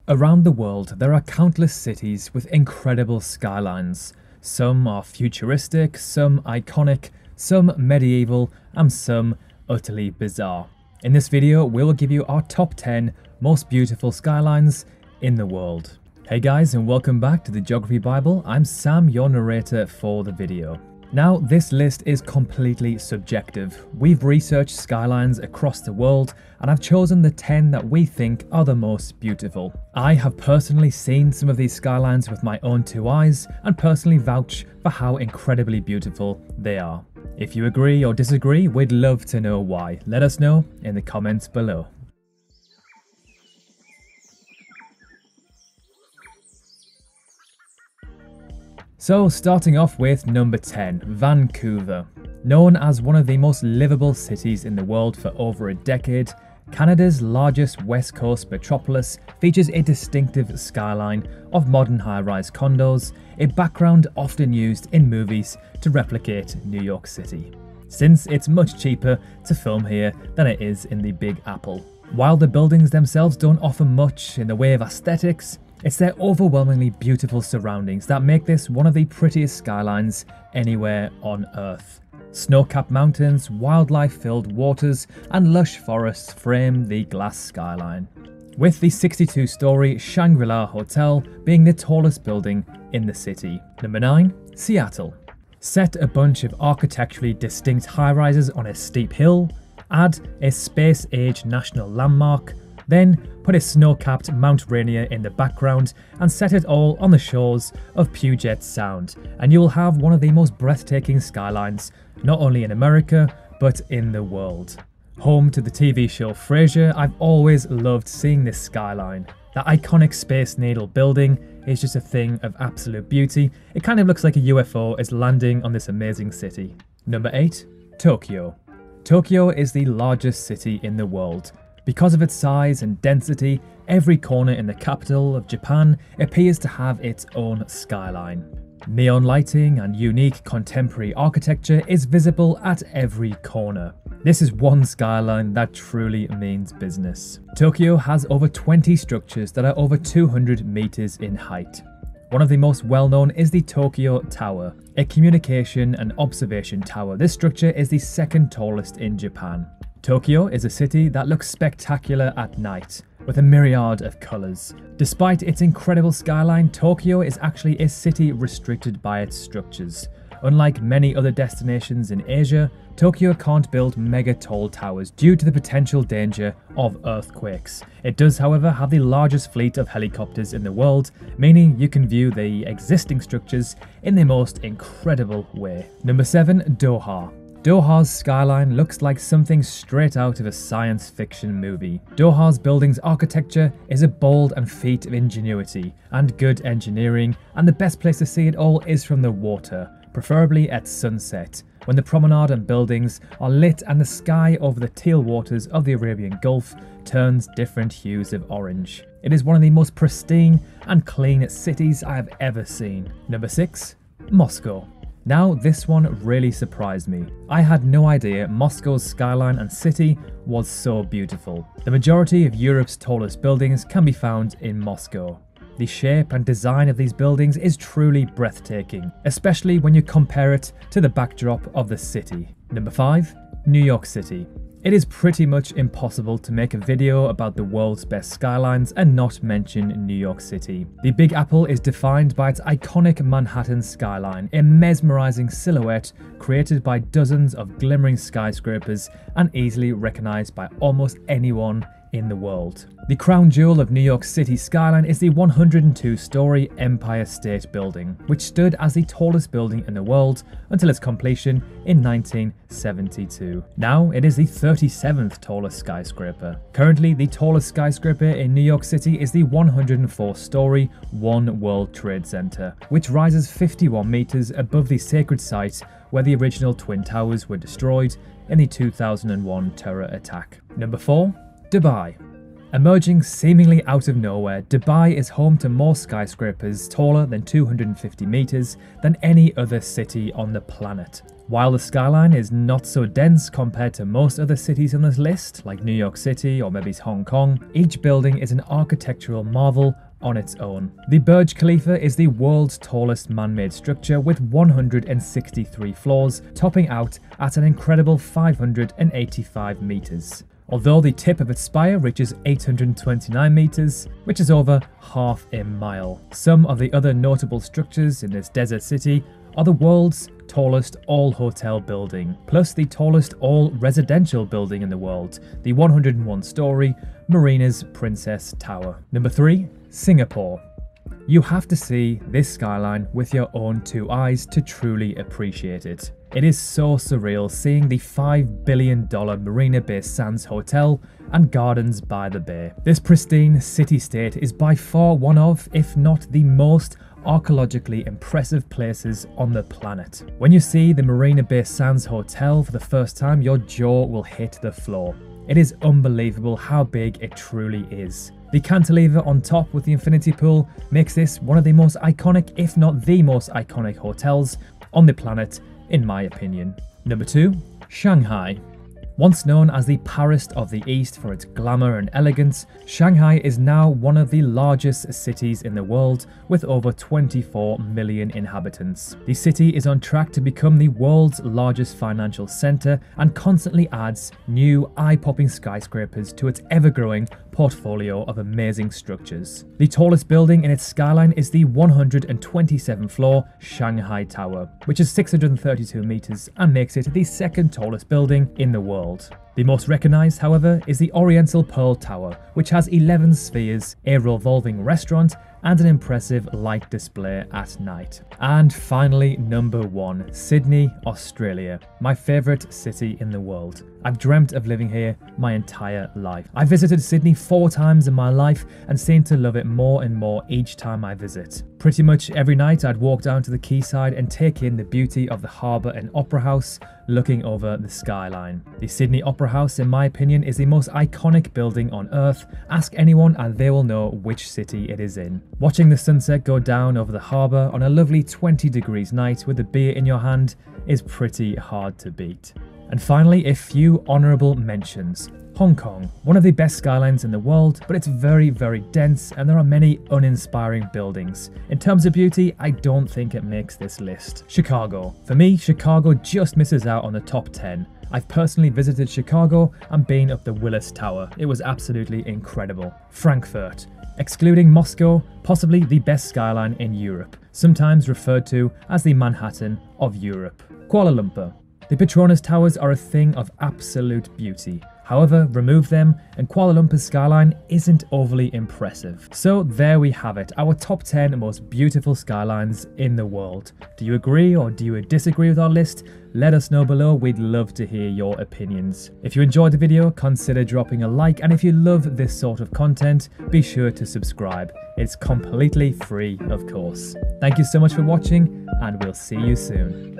Around the world, there are countless cities with incredible skylines. Some are futuristic, some iconic, some medieval, and some utterly bizarre. In this video, we will give you our top 10 most beautiful skylines in the world. Hey guys, and welcome back to the Geography Bible. I'm Sam, your narrator for the video. Now, this list is completely subjective. We've researched skylines across the world, and I've chosen the 10 that we think are the most beautiful. I have personally seen some of these skylines with my own two eyes, and personally vouch for how incredibly beautiful they are. If you agree or disagree, we'd love to know why. Let us know in the comments below. So starting off with number 10, Vancouver. Known as one of the most livable cities in the world for over a decade, Canada's largest west coast metropolis features a distinctive skyline of modern high-rise condos, a background often used in movies to replicate New York City, since it's much cheaper to film here than it is in the Big Apple. While the buildings themselves don't offer much in the way of aesthetics, it's their overwhelmingly beautiful surroundings that make this one of the prettiest skylines anywhere on Earth. Snow-capped mountains, wildlife-filled waters, and lush forests frame the glass skyline, with the 62-story Shangri-La Hotel being the tallest building in the city. Number 9, Seattle. Set a bunch of architecturally distinct high-rises on a steep hill, add a space-age national landmark, then put a snow-capped Mount Rainier in the background and set it all on the shores of Puget Sound, and you will have one of the most breathtaking skylines, not only in America, but in the world. Home to the TV show Frasier, I've always loved seeing this skyline. That iconic Space Needle building is just a thing of absolute beauty. It kind of looks like a UFO is landing on this amazing city. Number 8, Tokyo. Tokyo is the largest city in the world. Because of its size and density, every corner in the capital of Japan appears to have its own skyline. Neon lighting and unique contemporary architecture is visible at every corner. This is one skyline that truly means business. Tokyo has over 20 structures that are over 200 meters in height. One of the most well-known is the Tokyo Tower, a communication and observation tower. This structure is the second tallest in Japan. Tokyo is a city that looks spectacular at night, with a myriad of colours. Despite its incredible skyline, Tokyo is actually a city restricted by its structures. Unlike many other destinations in Asia, Tokyo can't build mega tall towers due to the potential danger of earthquakes. It does, however, have the largest fleet of helicopters in the world, meaning you can view the existing structures in the most incredible way. Number 7, Doha. Doha's skyline looks like something straight out of a science fiction movie. Doha's building's architecture is a bold and feat of ingenuity and good engineering, and the best place to see it all is from the water, preferably at sunset, when the promenade and buildings are lit and the sky over the teal waters of the Arabian Gulf turns different hues of orange. It is one of the most pristine and clean cities I have ever seen. Number 6, Moscow. Now, this one really surprised me. I had no idea Moscow's skyline and city was so beautiful. The majority of Europe's tallest buildings can be found in Moscow. The shape and design of these buildings is truly breathtaking, especially when you compare it to the backdrop of the city. Number 5, New York City. It is pretty much impossible to make a video about the world's best skylines and not mention New York City. The Big Apple is defined by its iconic Manhattan skyline, a mesmerizing silhouette created by dozens of glimmering skyscrapers and easily recognized by almost anyone in the world. The crown jewel of New York City's skyline is the 102-story Empire State Building, which stood as the tallest building in the world until its completion in 1972. Now it is the 37th tallest skyscraper. Currently, the tallest skyscraper in New York City is the 104-story One World Trade Center, which rises 51 meters above the sacred site where the original Twin Towers were destroyed in the 2001 terror attack. Number 4, Dubai. Emerging seemingly out of nowhere, Dubai is home to more skyscrapers taller than 250 meters than any other city on the planet. While the skyline is not so dense compared to most other cities on this list, like New York City or maybe Hong Kong, each building is an architectural marvel on its own. The Burj Khalifa is the world's tallest man-made structure with 163 floors, topping out at an incredible 585 meters. Although the tip of its spire reaches 829 meters, which is over half a mile. Some of the other notable structures in this desert city are the world's tallest all-hotel building, plus the tallest all-residential building in the world, the 101-story Marina's Princess Tower. Number 3. Singapore. You have to see this skyline with your own two eyes to truly appreciate it. It is so surreal seeing the $5 billion Marina Bay Sands Hotel and gardens by the bay. This pristine city-state is by far one of, if not the most, archaeologically impressive places on the planet. When you see the Marina Bay Sands Hotel for the first time, your jaw will hit the floor. It is unbelievable how big it truly is. The cantilever on top with the infinity pool makes this one of the most iconic, if not the most iconic hotels on the planet, in my opinion. Number 2. Shanghai. Once known as the Paris of the East for its glamour and elegance, Shanghai is now one of the largest cities in the world with over 24 million inhabitants. The city is on track to become the world's largest financial centre and constantly adds new eye-popping skyscrapers to its ever-growing portfolio of amazing structures. The tallest building in its skyline is the 127-floor Shanghai Tower, which is 632 meters and makes it the second tallest building in the world. The most recognised, however, is the Oriental Pearl Tower, which has 11 spheres, a revolving restaurant, and an impressive light display at night. And finally, number 1, Sydney, Australia, my favourite city in the world. I've dreamt of living here my entire life. I visited Sydney 4 times in my life and seem to love it more and more each time I visit. Pretty much every night I'd walk down to the quayside and take in the beauty of the harbour and Opera House, looking over the skyline. The Sydney Opera House, in my opinion, is the most iconic building on earth. Ask anyone and they will know which city it is in. Watching the sunset go down over the harbour on a lovely 20 degrees night with a beer in your hand is pretty hard to beat. And finally, a few honourable mentions. Hong Kong, one of the best skylines in the world, but it's very, very dense and there are many uninspiring buildings. In terms of beauty, I don't think it makes this list. Chicago. For me, Chicago just misses out on the top 10. I've personally visited Chicago and been up the Willis Tower. It was absolutely incredible. Frankfurt. Excluding Moscow, possibly the best skyline in Europe, sometimes referred to as the Manhattan of Europe. Kuala Lumpur. The Petronas Towers are a thing of absolute beauty. However, remove them and Kuala Lumpur's skyline isn't overly impressive. So there we have it, our top 10 most beautiful skylines in the world. Do you agree or do you disagree with our list? Let us know below, we'd love to hear your opinions. If you enjoyed the video, consider dropping a like, and if you love this sort of content, be sure to subscribe. It's completely free, of course. Thank you so much for watching, and we'll see you soon.